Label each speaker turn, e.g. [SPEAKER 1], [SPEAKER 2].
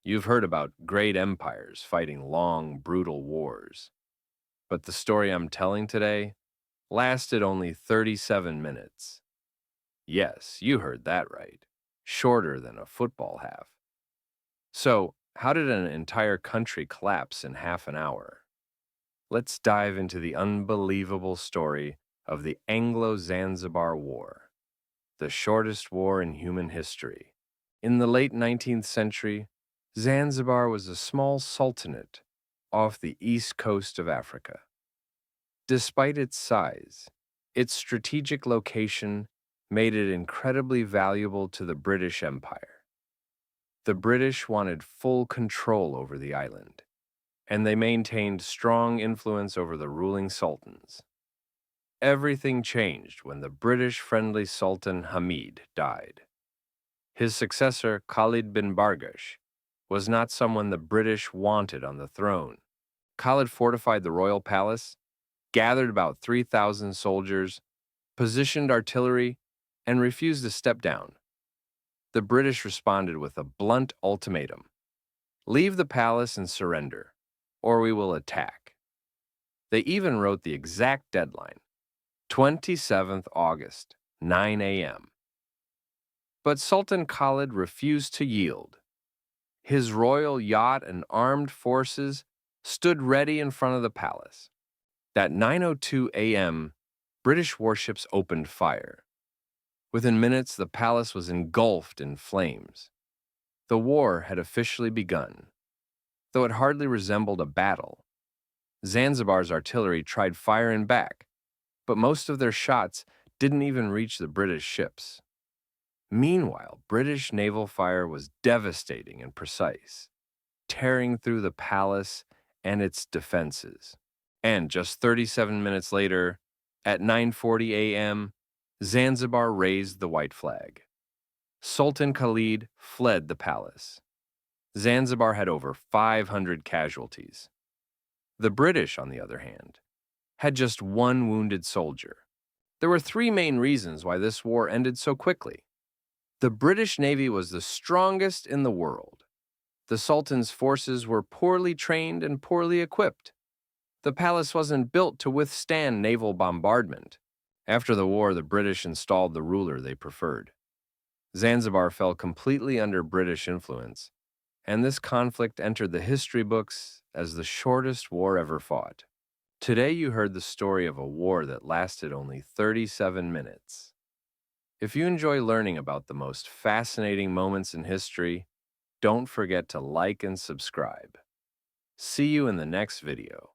[SPEAKER 1] You've heard about great empires fighting long, brutal wars. But the story I'm telling today lasted only 37 minutes. Yes, you heard that right. Shorter than a football half. So, how did an entire country collapse in half an hour? Let's dive into the unbelievable story of the Anglo-Zanzibar War, the shortest war in human history. In the late 19th century, Zanzibar was a small sultanate off the east coast of Africa. Despite its size, its strategic location made it incredibly valuable to the British Empire. The British wanted full control over the island, and they maintained strong influence over the ruling sultans. Everything changed when the British-friendly Sultan Hamid died. His successor, Khalid bin Bargash, was not someone the British wanted on the throne. Khalid fortified the royal palace, gathered about 3,000 soldiers, positioned artillery, and refused to step down. The British responded with a blunt ultimatum: leave the palace and surrender, or we will attack. They even wrote the exact deadline, 27th August, 9 a.m. But Sultan Khalid refused to yield. His royal yacht and armed forces stood ready in front of the palace. At 9:02 a.m., British warships opened fire. Within minutes, the palace was engulfed in flames. The war had officially begun, though it hardly resembled a battle. Zanzibar's artillery tried firing back, but most of their shots didn't even reach the British ships. Meanwhile, British naval fire was devastating and precise, tearing through the palace and its defenses. And just 37 minutes later, at 9:40 a.m., Zanzibar raised the white flag. Sultan Khalid fled the palace. Zanzibar had over 500 casualties. The British, on the other hand, had just one wounded soldier. There were three main reasons why this war ended so quickly. The British Navy was the strongest in the world. The Sultan's forces were poorly trained and poorly equipped. The palace wasn't built to withstand naval bombardment. After the war, the British installed the ruler they preferred. Zanzibar fell completely under British influence, and this conflict entered the history books as the shortest war ever fought. Today you heard the story of a war that lasted only 37 minutes. If you enjoy learning about the most fascinating moments in history, don't forget to like and subscribe. See you in the next video.